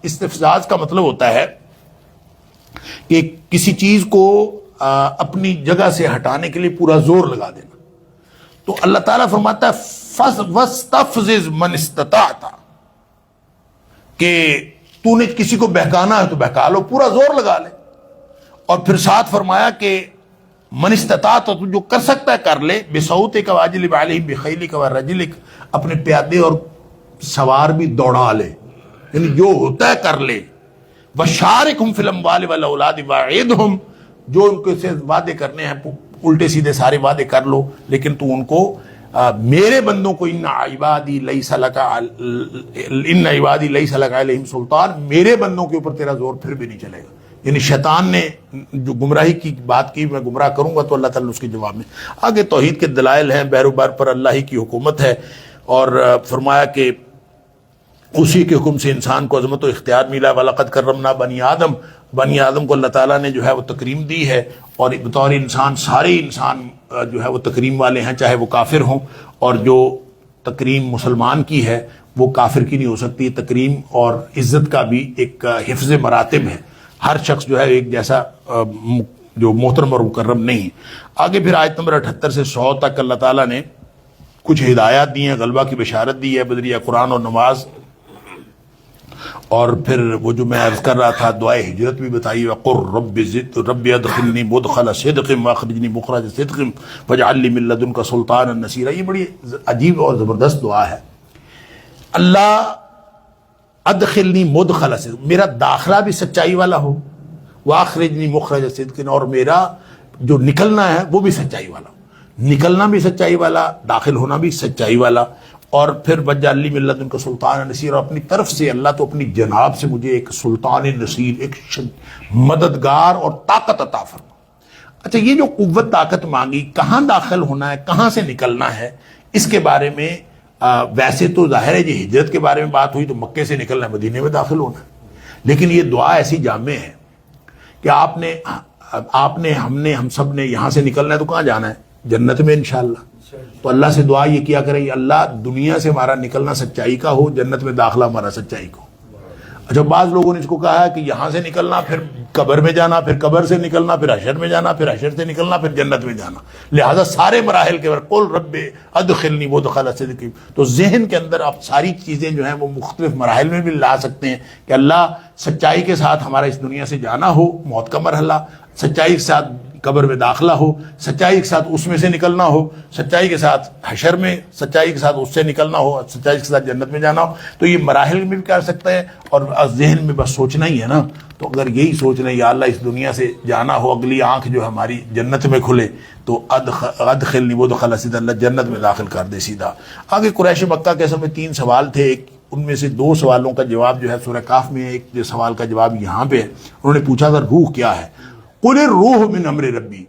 استفزاز کا مطلب ہوتا ہے کہ کسی چیز کو اپنی جگہ سے ہٹانے کے لیے پورا زور لگا دینا۔ تو اللہ تعالیٰ فرماتا ہے وَاسْتَفْزِزْ مَنِ اسْتَطَعْتَ، کہ تو نے کسی کو بہکانا ہے تو بہکا لو، پورا زور لگا لے۔ اور پھر ساتھ فرمایا کہ من استطاعت، تو جو کر سکتا ہے کر لے، بِصَوْتِكَ وَأَجْلِبْ عَلَيْهِمْ بِخَيْلِكَ وَرَجِلِكَ، اپنے پیادے اور سوار بھی دوڑا لے، یعنی جو ہوتا ہے کر لے۔ وَشَارِكْهُمْ فِي الْأَمْوَالِ وَالْأَوْلَادِ وَأَعِدْهُمْ، جو ان کے سے وعدے کرنے ہیں الٹے سیدھے سارے وعدے کر لو، لیکن تو ان کو میرے بندوں کو ان عبادی لیس لک علیہم سلطان، میرے بندوں کے اوپر تیرا زور پھر بھی نہیں چلے گا۔ یعنی شیطان نے جو گمراہی کی بات کی، میں گمراہ کروں گا، تو اللہ تعالیٰ نے اس کے جواب میں آگے توحید کے دلائل ہیں، بہر و بر پر اللہ ہی کی حکومت ہے، اور فرمایا کہ اسی کے حکم سے انسان کو عظمت و اختیار ملا۔ وَلَقَدْ كَرَّمْنَا بَنِي آدم، بنی آدم کو اللہ تعالیٰ نے جو ہے وہ تکریم دی ہے، اور بطور انسان سارے انسان جو ہے وہ تکریم والے ہیں، چاہے وہ کافر ہوں، اور جو تکریم مسلمان کی ہے وہ کافر کی نہیں ہو سکتی۔ تکریم اور عزت کا بھی ایک حفظ مراتب ہے، ہر شخص جو ہے ایک جیسا جو محترم اور مکرم نہیں۔ آگے پھر آیت نمبر 78 سے 100 تک اللہ تعالیٰ نے کچھ ہدایات دی ہیں، غلبہ کی بشارت دی ہے بدریہ قرآن اور نماز، اور پھر وہ جو میں عرض کر رہا تھا دعائے ہجرت بھی بتائی، وَقُلْ رَبِّ ادْخِلْنِی مُدْخَلَ صِدْقٍ وَأَخْرِجْنِی مُخْرَجَ صِدْقٍ وَاجْعَل لِی مِن لَّدُنْکَ سُلْطَانًا نَصِیرًا۔ یہ بڑی عجیب اور زبردست دعا ہے۔ اللہ ادخلنی مدخل صدق، میرا داخلہ بھی سچائی والا ہو، وَأَخْرِجْنِی مُخْرَجَ صِدْقٍ، اور میرا جو نکلنا ہے وہ بھی سچائی والا ہو، نکلنا بھی سچائی والا، داخل ہونا بھی سچائی والا۔ اور پھر وَاجْعَل لِی مِن لَّدُنْکَ سُلْطَانًا نَصِیرًا، اپنی طرف سے اللہ تو اپنی جناب سے مجھے ایک سلطان نصیر، ایک مددگار اور طاقت عطا فرما۔ اچھا، یہ جو قوت طاقت مانگی، کہاں داخل ہونا ہے، کہاں سے نکلنا ہے، اس کے بارے میں ویسے تو ظاہر ہے جی ہجرت کے بارے میں بات ہوئی تو مکے سے نکلنا ہے، مدینے میں داخل ہونا ہے، لیکن یہ دعا ایسی جامع ہے کہ ہم سب نے یہاں سے نکلنا ہے تو کہاں جانا ہے؟ جنت میں انشاءاللہ۔ تو اللہ سے دعا یہ کیا کرے، اللہ دنیا سے ہمارا نکلنا سچائی کا ہو، جنت میں داخلہ ہمارا سچائی کو۔ اچھا بعض لوگوں نے اس کو کہا ہے کہ یہاں سے نکلنا پھر قبر میں جانا، پھر قبر سے نکلنا پھر حشر میں جانا، پھر حشر سے نکلنا پھر جنت میں جانا، لہذا سارے مراحل کے بعد قل رب ادخلنی مدخل صدق، تو ذہن کے اندر آپ ساری چیزیں جو ہیں وہ مختلف مراحل میں بھی لا سکتے ہیں کہ اللہ سچائی کے ساتھ ہمارا اس دنیا سے جانا ہو، موت کا مرحلہ، سچائی کے ساتھ قبر میں داخلہ ہو، سچائی کے ساتھ اس میں سے نکلنا ہو، سچائی کے ساتھ حشر میں، سچائی کے ساتھ اس سے نکلنا ہو، سچائی کے ساتھ جنت میں جانا ہو، تو یہ مراحل میں بھی کر سکتے ہیں، اور ذہن میں بس سوچنا ہی ہے نا۔ تو اگر یہی سوچ رہے ہیں یا اللہ اس دنیا سے جانا ہو، اگلی آنکھ جو ہماری جنت میں کھلے تو ادخلنی مدخل صدق، اللہ جنت میں داخل کر دے سیدھا۔ آگے قریش مکہ کے سمے 3 سوال تھے، ایک ان میں سے 2 سوالوں کا جواب جو ہے سورہ کاف میں ہے، ایک جو سوال کا جواب یہاں پہ ہے۔ انہوں نے پوچھا تھا روح کیا ہے؟ قل الروح من امر ربی،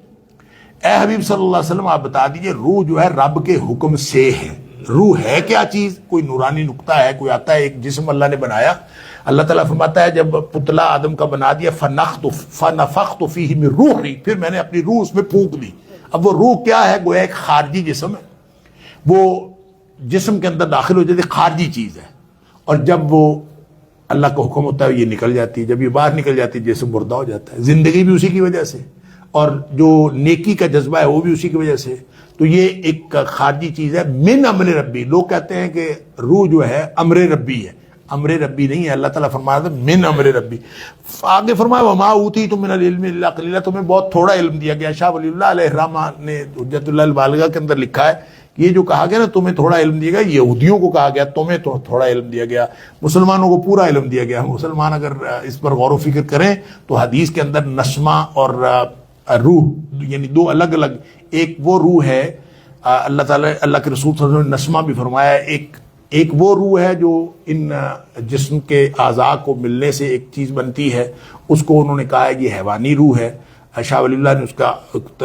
اے حبیب صلی اللہ علیہ وسلم آپ بتا دیجئے روح جو ہے رب کے حکم سے ہے۔ روح ہے کیا چیز؟ کوئی نورانی نقطہ ہے، کوئی آتا ہے ایک جسم اللہ نے بنایا، اللہ تعالیٰ فرماتا ہے جب پتلا آدم کا بنا دیا فنفخت فیہ من روحی، پھر میں نے اپنی روح اس میں پھونک دی۔ اب وہ روح کیا ہے؟ گویا ایک خارجی جسم ہے، وہ جسم کے اندر داخل ہو جاتی ہے، خارجی چیز ہے، اور جب وہ اللہ کا حکم ہوتا ہے یہ نکل جاتی ہے، جب یہ باہر نکل جاتی ہے جسم مردہ ہو جاتا ہے۔ زندگی بھی اسی کی وجہ سے، اور جو نیکی کا جذبہ ہے وہ بھی اسی کی وجہ سے۔ تو یہ ایک خارجی چیز ہے من امر ربی۔ لوگ کہتے ہیں کہ روح جو ہے امر ربی ہے، امر ربی نہیں ہے، اللہ تعالیٰ فرمایا تھا من امر ربی۔ آگے فرمایا وما اوتیتم من العلم الا قلیلا، تمہیں بہت تھوڑا علم دیا گیا۔ شاہ ولی اللہ علیہ الرحمہ نے حجت اللہ البالغہ کے اندر لکھا ہے یہ جو کہا گیا نا تمہیں تھوڑا علم دیا گیا، یہودیوں کو کہا گیا تمہیں تھوڑا علم دیا گیا، مسلمانوں کو پورا علم دیا گیا۔ مسلمان اگر اس پر غور و فکر کریں تو حدیث کے اندر نسمہ اور روح یعنی 2 الگ الگ، ایک وہ روح ہے اللہ تعالیٰ اللہ کے رسول صلی اللہ علیہ وسلم نے نسمہ بھی فرمایا ہے، ایک وہ روح ہے جو ان جسم کے اعضاء کو ملنے سے ایک چیز بنتی ہے، اس کو انہوں نے کہا ہے یہ حیوانی روح ہے۔ شاہ ولی اللہ نے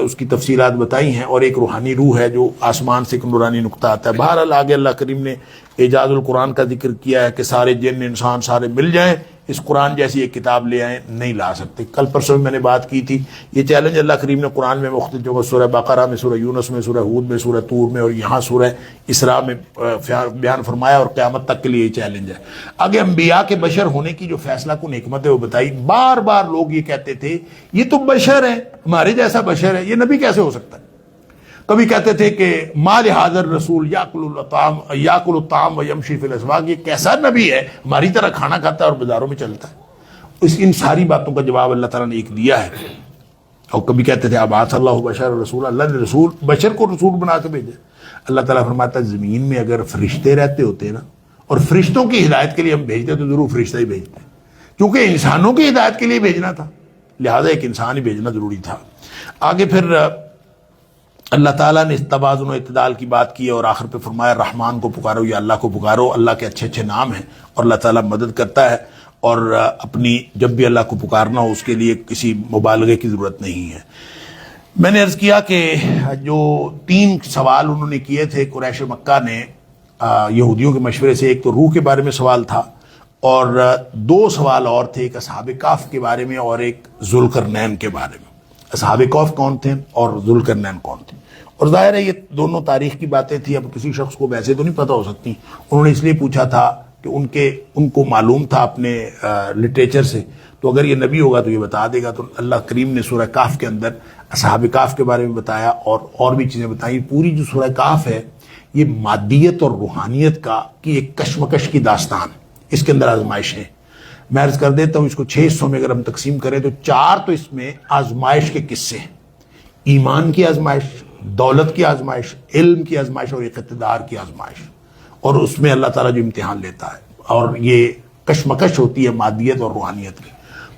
اس کی تفصیلات بتائی ہیں، اور ایک روحانی روح ہے جو آسمان سے ایک نورانی نقطہ آتا ہے۔ بہرحال آگے اللہ کریم نے اعجاز القرآن کا ذکر کیا ہے کہ سارے جن انسان سارے مل جائیں اس قرآن جیسی ایک کتاب لے آئیں، نہیں لا سکتے۔ کل پرسوں میں نے بات کی تھی، یہ چیلنج اللہ کریم نے قرآن میں مختلف جگہ سورہ بقرہ میں، سورہ یونس میں، سورہ ہود میں، سورہ طور میں، اور یہاں سورہ اسراء میں بیان فرمایا، اور قیامت تک کے لیے یہ چیلنج ہے۔ آگے انبیاء کے بشر ہونے کی جو فیصلہ کن حکمت ہے وہ بتائی۔ بار بار لوگ یہ کہتے تھے یہ تو بشر ہے، ہمارے جیسا بشر ہے، یہ نبی کیسے ہو سکتا ہے؟ کبھی کہتے تھے کہ ما لہذا رسول یاکل الطعام ویمشی فی الاسواق، یہ کیسا نبی ہے ہماری طرح کھانا کھاتا ہے اور بازاروں میں چلتا ہے۔ ان ساری باتوں کا جواب اللہ تعالیٰ نے ایک دیا ہے۔ اور کبھی کہتے تھے ابعث اللہ بشر رسول، اللہ نے رسول بشر کو رسول بنا کے بھیجا۔ اللہ تعالیٰ فرماتا ہے زمین میں اگر فرشتے رہتے ہوتے نا، اور فرشتوں کی ہدایت کے لیے ہم بھیجتے تو ضرور فرشتہ ہی بھیجتے، کیونکہ انسانوں کی ہدایت کے لیے بھیجنا تھا، لہذا ایک انسان ہی بھیجنا ضروری تھا۔ آگے پھر اللہ تعالیٰ نے توازن و اعتدال کی بات کی، اور آخر پہ فرمایا رحمان کو پکارو یا اللہ کو پکارو، اللہ کے اچھے اچھے نام ہیں اور اللہ تعالیٰ مدد کرتا ہے، اور اپنی جب بھی اللہ کو پکارنا ہو اس کے لیے کسی مبالغے کی ضرورت نہیں ہے۔ میں نے عرض کیا کہ جو 3 سوال انہوں نے کیے تھے قریش مکہ نے یہودیوں کے مشورے سے، ایک تو روح کے بارے میں سوال تھا، اور 2 سوال اور تھے، ایک اصحاب کہف کے بارے میں اور ایک ذوالقرنین کے بارے میں۔ اصحاب کہف کون تھے اور ذوالقرنین کون تھے؟ اور ظاہر ہے یہ دونوں تاریخ کی باتیں تھیں، اب کسی شخص کو ویسے تو نہیں پتہ ہو سکتی، انہوں نے اس لیے پوچھا تھا کہ ان کو معلوم تھا اپنے لٹریچر سے، تو اگر یہ نبی ہوگا تو یہ بتا دے گا۔ تو اللہ کریم نے سورہ کہف کے اندر اصحاب کہف کے بارے میں بتایا، اور بھی چیزیں بتائیں۔ پوری جو سورہ کہف ہے یہ مادیت اور روحانیت کی ایک کشمکش کی داستان، اس کے اندر آزمائش ہے۔ میں عرض کر دیتا ہوں اس کو 6 حصوں میں اگر ہم تقسیم کریں تو 4 تو اس میں آزمائش کے قصے ہیں، ایمان کی آزمائش، دولت کی آزمائش، علم کی آزمائش، اور اقتدار کی آزمائش، اور اس میں اللہ تعالیٰ جو امتحان لیتا ہے، اور یہ کشمکش ہوتی ہے مادیت اور روحانیت کی۔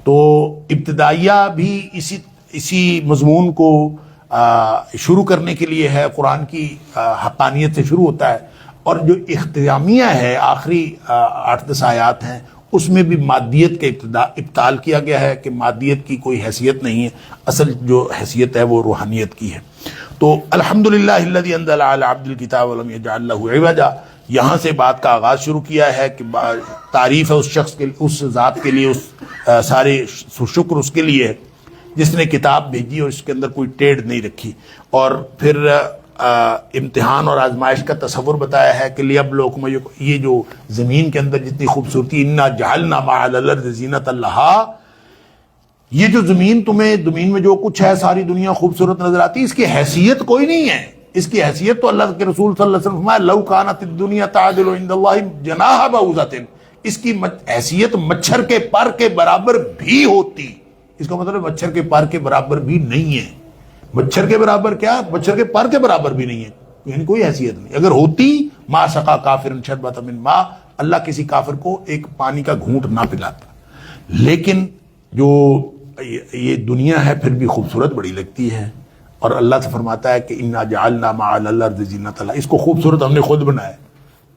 تو ابتدائیہ بھی اسی مضمون کو شروع کرنے کے لیے ہے، قرآن کی حقانیت سے شروع ہوتا ہے، اور جو اختتامیہ ہے آخری 8-10 آیات ہیں اس میں بھی مادیت کے ابطال کیا گیا ہے کہ مادیت کی کوئی حیثیت نہیں ہے، اصل جو حیثیت ہے وہ روحانیت کی ہے۔ تو الحمدللہ الذی انزل علی عبد الکتاب ولم یجعل له عوجا، یہاں سے بات کا آغاز شروع کیا ہے کہ تعریف ہے اس شخص کے، اس ذات کے لیے، اس سارے شکر اس کے لیے ہے جس نے کتاب بھیجی اور اس کے اندر کوئی ٹیڑھ نہیں رکھی۔ اور پھر امتحان اور آزمائش کا تصور بتایا ہے کہ لیبلوکم، یہ جو زمین کے اندر جتنی خوبصورتی، انا جعلنا ما علی الارض زینۃ لہا، یہ جو زمین میں جو کچھ ہے ساری دنیا خوبصورت نظر آتی ہے، اس کی حیثیت کوئی نہیں ہے. اس کی حیثیت تو اللہ کے رسول صلی اللہ علیہ وسلم فرمایا لو کانت الدنیا تعدل عند اللہ جناح بعوضۃ، اس کی حیثیت مچھر کے پر کے برابر بھی ہوتی. اس کا مطلب مچھر کے پر کے برابر بھی نہیں ہے. مچھر کے برابر کیا، مچھر کے پر کے برابر بھی نہیں ہے، یعنی کوئی حیثیت نہیں. اگر ہوتی ما سقا کافر شربۃ من ماء، اللہ کسی کافر کو ایک پانی کا گھونٹ نہ پلاتا. لیکن جو یہ دنیا ہے پھر بھی خوبصورت بڑی لگتی ہے، اور اللہ سے فرماتا ہے کہ انا جعلنا ما علی الارض زینۃ لہا، اس کو خوبصورت ہم نے خود بنایا.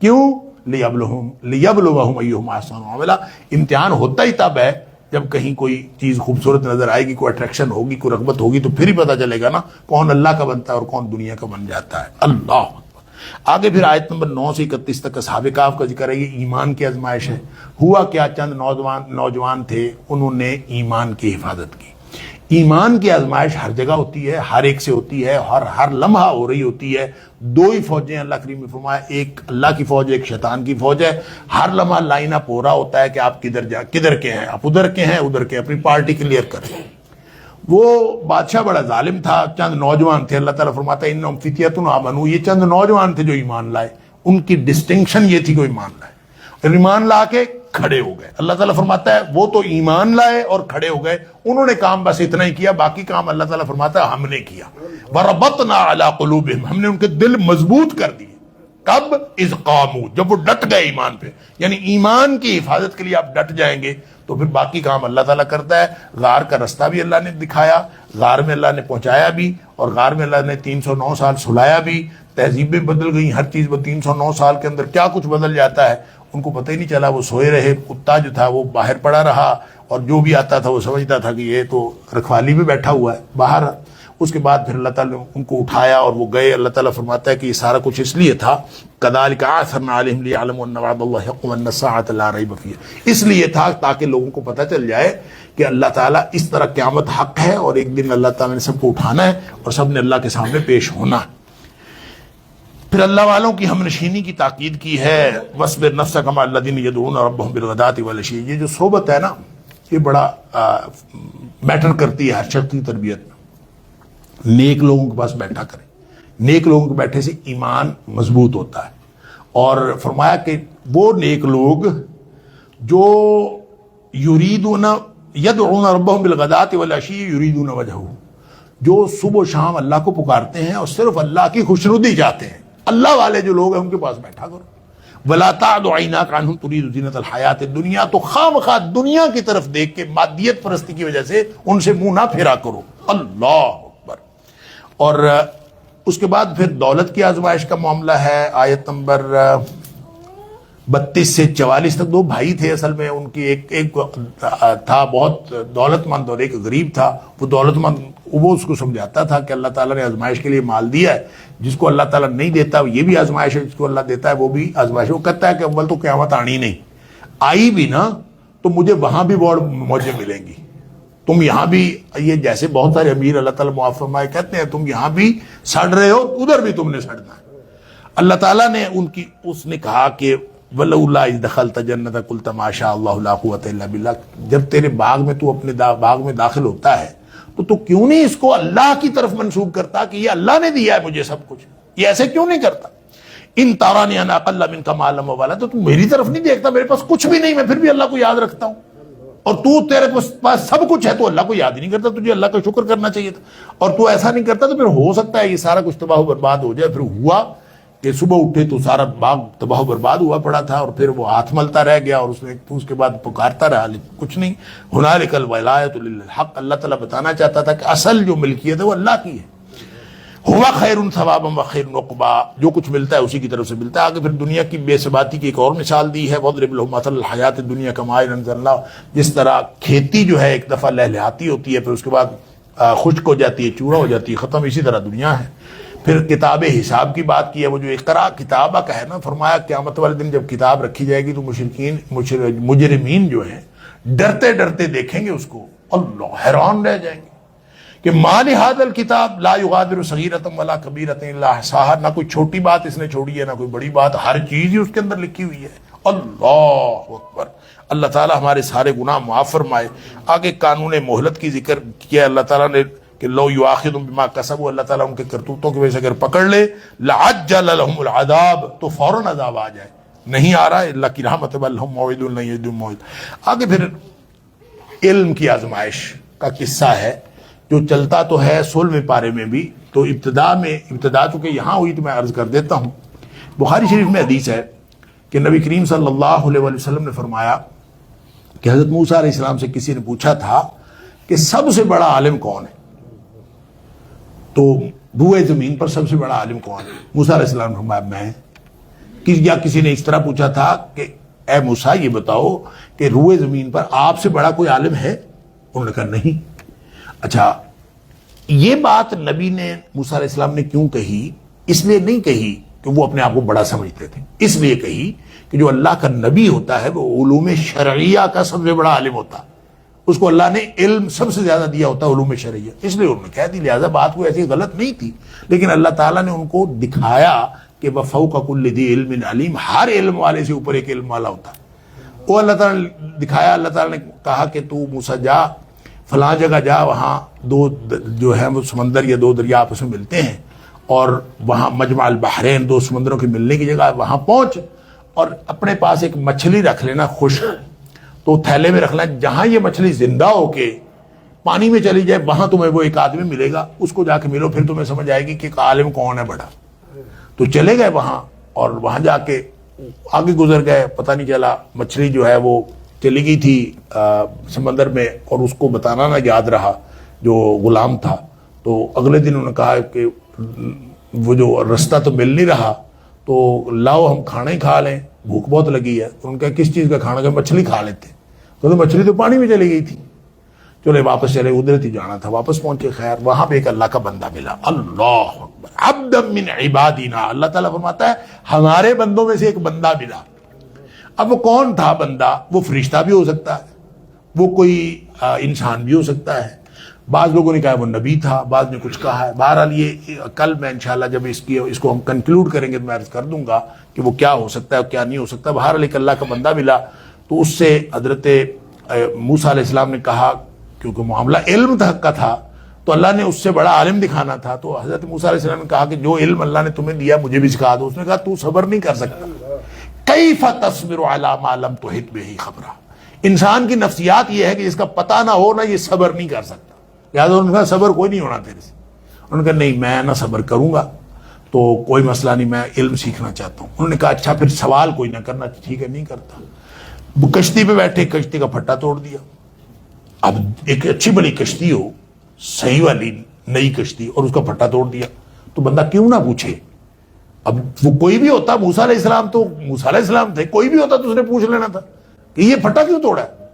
کیوں؟ لیبلوہم ایہم احسن عملا. امتحان ہوتا ہی تب ہے جب کہیں کوئی چیز خوبصورت نظر آئے گی، کوئی اٹریکشن ہوگی، کوئی رغبت ہوگی، تو پھر ہی پتہ چلے گا نا کون اللہ کا بنتا ہے اور کون دنیا کا بن جاتا ہے. اللہ اکبر. آگے پھر آیت نمبر 9 سے 31 تک اصحاب کہف کا ذکر ہے. یہ ایمان کی آزمائش ہے. ہوا کیا، چند نوجوان تھے، انہوں نے ایمان کی حفاظت کی. ایمان کی آزمائش ہر جگہ ہوتی ہے، ہر ایک سے ہوتی ہے، ہر لمحہ ہو رہی ہوتی ہے. دو ہی فوجیں اللہ کریم نے فرمایا، ایک اللہ کی فوج ہے، ایک شیطان کی فوج ہے. ہر لمحہ لائن اپ ہو رہا ہوتا ہے کہ آپ کدھر کے ہیں، آپ ادھر کے ہیں، ادھر کے، اپنی پارٹی کلیئر کریں. وہ بادشاہ بڑا ظالم تھا. چند نوجوان تھے، اللہ تعالیٰ فرماتا ہے انہم فتیۃ آمنوا، یہ چند نوجوان تھے جو ایمان لائے. ان کی ڈسٹنکشن یہ تھی کہ ایمان لائے، ایمان لا کے کھڑے ہو گئے. اللہ تعالیٰ فرماتا ہے وہ تو ایمان لائے اور کھڑے ہو گئے، انہوں نے کام بس اتنا ہی کیا، باقی کام اللہ تعالیٰ فرماتا ہے ہم نے کیا. وَرَبَطْنَا عَلَىٰ قُلُوبِهِمْ، ہم نے ان کے دل مضبوط کر دیے. کب؟ اذ قاموا، جب وہ ڈٹ گئے ایمان پہ. یعنی ایمان کی حفاظت کے لیے آپ ڈٹ جائیں گے تو پھر باقی کام اللہ تعالیٰ کرتا ہے. غار کا رستہ بھی اللہ نے دکھایا، غار میں اللہ نے پہنچایا بھی، اور غار میں اللہ نے 309 سال سلایا بھی. تہذیبیں بدل گئیں، ہر چیز. وہ 309 سال کے اندر کیا کچھ بدل جاتا ہے ان کو پتہ ہی نہیں چلا. وہ سوئے رہے، کتا جو تھا وہ باہر پڑا رہا، اور جو بھی آتا تھا وہ سمجھتا تھا کہ یہ تو رکھوالی میں بیٹھا ہوا ہے باہر. اس کے بعد پھر اللہ تعالیٰ نے ان کو اٹھایا اور وہ گئے. اللہ تعالیٰ فرماتا ہے کہ یہ سارا کچھ اس لیے تھا كَذَلِكَ أَعْثَرْنَا عَلَيْهِمْ لِيَعْلَمُوا أَنَّ وَعْدَ اللَّهِ حَقٌّ وَأَنَّ السَّاعَةَ لَا رَيْبَ فِيهَا. اس لیے تھا تاکہ لوگوں کو پتہ چل جائے کہ اللہ تعالیٰ اس طرح قیامت حق ہے، اور ایک دن اللہ تعالیٰ نے سب کو اٹھانا ہے اور سب نے اللہ کے سامنے پیش ہونا. پھر اللہ والوں کی ہم نشینی کی تاکید کی ہے. وَاصْبِرْ نَفْسَكَ مَعَ الَّذِينَ يَدْعُونَ رَبَّهُمْ بِالْغَدَاةِ وَالْعَشِيِّ. یہ جو صحبت ہے نا، یہ بڑا میٹر کرتی ہے ہر شخص کی تربیت میں. نیک لوگوں کے پاس بیٹھا کریں. نیک لوگوں کے بیٹھے سے ایمان مضبوط ہوتا ہے. اور فرمایا کہ وہ نیک لوگ جو یدعون ربهم بالغداة والعشی یریدون وجہہ، جو صبح و شام اللہ کو پکارتے ہیں اور صرف اللہ کی خوشنودی چاہتے ہیں. اللہ والے جو لوگ ہیں ان کے پاس بیٹھا کرو. ولا تعد عیناک عنہم ترید زینۃ الحیات الدنیا، تو خواہ دنیا کی طرف دیکھ کے مادیت پرستی کی وجہ سے ان سے منہ نہ پھیرا کرو. اللہ اکبر. اور اس کے بعد پھر دولت کی آزمائش کا معاملہ ہے. آیت نمبر 32 سے 44 تک. دو بھائی تھے اصل میں، ان کی ایک تھا بہت دولت مند اور ایک غریب تھا. وہ دولت مند وہ اس کو سمجھاتا تھا کہ اللہ تعالیٰ نے آزمائش کے لیے مال دیا ہے، جس کو اللہ تعالیٰ نہیں دیتا یہ بھی آزمائش ہے، جس کو اللہ دیتا ہے وہ بھی آزمائش ہے. وہ کہتا ہے کہ اول تو قیامت آنی نہیں، آئی بھی نا تو مجھے وہاں بھی بہت موجیں ملیں گی. تم یہاں بھی، یہ جیسے بہت سارے امیر اللہ تعالیٰ معاف فرمائے کہتے ہیں تم یہاں بھی سڑ رہے ہو، ادھر بھی تم نے سڑنا ہے. اللہ تعالیٰ نے اس نے کہا کہ وَلَوْلَا إِذْ دَخَلْتَ جَنَّتَ قُلْتَ مَا شَاءَ اللَّهُ لَا قُوَّةَ إِلَّا بِاللَّهِ. جب تیرے باغ میں تو اپنے باغ میں داخل ہوتا ہے تو کیوں نہیں اس کو اللہ کی طرف منسوب کرتا کہ یہ اللہ نے دیا ہے مجھے سب کچھ؟ یہ ایسے کیوں نہیں کرتا؟ ان تارانی انا اقل منک مالا وولادا، تو تم میری طرف نہیں دیکھتا، میرے پاس کچھ بھی نہیں، میں پھر بھی اللہ کو یاد رکھتا ہوں. اور تیرے پاس سب کچھ ہے تو اللہ کو یاد ہی نہیں کرتا. تجھے اللہ کا شکر کرنا چاہیے تھا، اور تو ایسا نہیں کرتا تو پھر ہو سکتا ہے یہ سارا کچھ تباہ و برباد ہو جائے. پھر ہوا کہ صبح اٹھے تو سارا باغ تباہ و برباد ہوا پڑا تھا، اور پھر وہ ہاتھ ملتا رہ گیا، اور اس کے بعد پکارتا رہا لیکن کچھ نہیں. ہنالک الولایۃ للحق. اللہ تعالیٰ بتانا چاہتا تھا کہ اصل جو ملکیت ہے وہ اللہ کی ہے. ہوا خیر ثوابا و خیر عقبا، جو کچھ ملتا ہے اسی کی طرف سے ملتا ہے. آگے پھر دنیا کی بے ثباتی کی ایک اور مثال دی ہے. وَاضْرِبْ لَهُم مَثَلَ الْحَيَاةِ الدُّنْيَا كَمَاءٍ أَنزَلْنَاهُ. جس طرح کھیتی جو ہے ایک دفعہ لہلہاتی ہوتی ہے، پھر اس کے بعد خشک ہو جاتی ہے، چورا ہو جاتی ہے، ختم. اسی طرح دنیا ہے. پھر کتاب حساب کی بات کی ہے. وہ جو اقرا کتابہ کا ہے نا، فرمایا قیامت والے دن جب کتاب رکھی جائے گی تو مجرمین جو ہیں ڈرتے ڈرتے دیکھیں گے اس کو، اللہ حیران رہ جائیں گے کہ ما لہذا الکتاب لا یغادر صغیرۃ ولا کبیرۃ الا احصاها، نہ کوئی چھوٹی بات اس نے چھوڑی ہے نہ کوئی بڑی بات، ہر چیز ہی اس کے اندر لکھی ہوئی ہے۔ اللہ اکبر، اللہ تعالیٰ ہمارے سارے گناہ معاف فرمائے۔ آگے قانون مہلت کی ذکر کیا اللہ تعالیٰ نے کہ لو یؤاخذہم بما کسبوا، اللہ تعالیٰ ان کے کرتوتوں کی وجہ سے اگر پکڑ لے لعجل لهم العذاب، تو فوراً عذاب آ جائے، نہیں آ رہا ہے اللہ کی رحمت، بل لهم موعد لن یجدوا موعد۔ آگے پھر علم کی آزمائش کا قصہ ہے جو چلتا تو ہے 16ویں پارے میں بھی، تو ابتدا چونکہ یہاں ہوئی تو میں عرض کر دیتا ہوں۔ بخاری شریف میں حدیث ہے کہ نبی کریم صلی اللہ علیہ وسلم نے فرمایا کہ حضرت موسیٰ علیہ السلام سے کسی نے پوچھا تھا کہ سب سے بڑا عالم کون ہے، تو روئے زمین پر سب سے بڑا عالم کون ہے؟ موسیٰ علیہ السلام نے فرمایا میں۔ یا کسی نے اس طرح پوچھا تھا کہ اے موسیٰ یہ بتاؤ کہ روئے زمین پر آپ سے بڑا کوئی عالم ہے؟ انہوں نے کہا نہیں۔ اچھا، یہ بات نبی نے موسیٰ علیہ السلام نے کیوں کہی؟ اس لیے نہیں کہی کہ وہ اپنے آپ کو بڑا سمجھتے تھے، اس لیے کہی کہ جو اللہ کا نبی ہوتا ہے وہ علوم شرعیہ کا سب سے بڑا عالم ہوتا ہے، اس کو اللہ نے علم سب سے زیادہ دیا ہوتا ہے علوم شرعیہ، اس لیے انہوں نے کہہ دی۔ لہٰذا بات کوئی ایسی غلط نہیں تھی، لیکن اللہ تعالیٰ نے ان کو دکھایا کہ وَفَوْقَ كُلِّ ذِي عِلْمٍ عَلِيمٍ، ہر علم والے سے اوپر ایک علم والا ہوتا ہے، وہ اللہ تعالیٰ نے دکھایا۔ اللہ تعالیٰ نے کہا کہ تو موسیٰ جا فلاں جگہ جا، وہاں دو جو ہے وہ سمندر یا دو دریا آپس میں ملتے ہیں، اور وہاں مجمع البحرین، دو سمندروں کے ملنے کی جگہ، وہاں پہنچ اور اپنے پاس ایک مچھلی رکھ لینا خشک، تو تھیلے میں رکھنا، جہاں یہ مچھلی زندہ ہو کے پانی میں چلی جائے وہاں تمہیں وہ ایک آدمی ملے گا، اس کو جا کے ملو، پھر تمہیں سمجھ آئے گی کہ عالم کون ہے بڑا۔ تو چلے گئے وہاں، اور وہاں جا کے آگے گزر گئے، پتہ نہیں چلا مچھلی جو ہے وہ چلی گئی تھی سمندر میں، اور اس کو بتانا نہ یاد رہا جو غلام تھا۔ تو اگلے دن انہوں نے کہا کہ وہ جو رستہ تو مل نہیں رہا، تو لاؤ ہم کھانا ہی کھا لیں، بھوک بہت لگی ہے۔ ان کا کس چیز کا کھانا؟ کہ مچھلی کھا لیتے، تو مچھلی تو پانی میں چلی گئی تھی۔ چلے واپس چلے، ادھر ہی جانا تھا، واپس پہنچے، خیر وہاں پہ ایک اللہ کا بندہ ملا، اللہ اکبر، عبدا من عبادنا، اللہ تعالیٰ فرماتا ہے ہمارے بندوں میں سے ایک بندہ ملا۔ اب وہ کون تھا بندہ؟ وہ فرشتہ بھی ہو سکتا ہے، وہ کوئی انسان بھی ہو سکتا ہے، بعض لوگوں نے کہا وہ نبی تھا، بعض نے کچھ کہا ہے۔ بہرحال یہ کل میں انشاءاللہ جب اس کو ہم کنکلوڈ کریں گے تو میں عرض کر دوں گا کہ وہ کیا ہو سکتا ہے اور کیا نہیں ہو سکتا۔ بہرحال ایک اللہ کا بندہ ملا، تو اس سے حضرت موسیٰ علیہ السلام نے کہا، کیونکہ معاملہ علم تک کا تھا تو اللہ نے اس سے بڑا عالم دکھانا تھا، تو حضرت موسیٰ علیہ السلام نے کہا کہ جو علم اللہ نے تمہیں دیا مجھے بھی سکھا دو۔ اس نے کہا تو صبر نہیں کر سکتا، کیف تصبر علی ما لم تحط بہ خبرا، انسان کی نفسیات یہ ہے کہ جس کا پتہ نہ ہو نا یہ صبر نہیں کر سکتا۔ یاد انہوں نے کہا صبر کوئی نہیں ہونا تیرے سے، انہوں نے کہا نہیں میں نہ صبر کروں گا، تو کوئی مسئلہ نہیں، میں علم سیکھنا چاہتا ہوں۔ انہوں نے کہا اچھا پھر سوال کوئی نہ کرنا، ٹھیک ہے نہیں کرتا۔ وہ کشتی پہ بیٹھے، کشتی کا پھٹا توڑ دیا۔ اب ایک اچھی بڑی کشتی ہو، صحیح والی نئی کشتی، اور اس کا پھٹا توڑ دیا، تو بندہ کیوں نہ پوچھے؟ اب وہ کوئی بھی ہوتا، موسیٰ علیہ السلام تو موسیٰ علیہ السلام تھے، کوئی بھی ہوتا تو اس نے پوچھ لینا تھا کہ یہ پھٹا کیوں توڑا ہے؟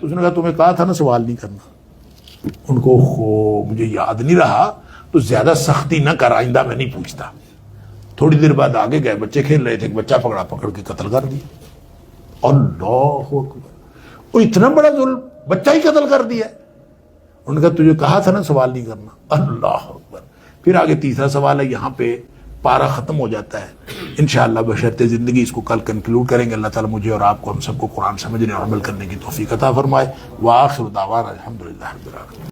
اس نے کہا تمہیں کہا تھا نا سوال نہیں کرنا۔ ان کو مجھے یاد نہیں رہا، تو زیادہ سختی نہ کر، آئندہ میں نہیں پوچھتا۔ تھوڑی دیر بعد آگے گئے، بچے کھیل رہے تھے، ایک بچہ پکڑا، پکڑ کے قتل کر دیا۔ اللہ اکبر، وہ اتنا بڑا ظلم، بچہ ہی قتل کر دیا۔ انہوں نے کہا تجھے کہا تھا نا سوال نہیں کرنا۔ اللہ اکبر۔ پھر آگے تیسرا سوال ہے، یہاں پہ پارہ ختم ہو جاتا ہے۔ انشاءاللہ بشرط زندگی اس کو کل کنکلوڈ کریں گے۔ اللہ تعالیٰ مجھے اور آپ کو، ہم سب کو قرآن سمجھنے اور عمل کرنے کی توفیق عطا فرمائے۔ وآخر دعوانا الحمدللہ رب العالمین۔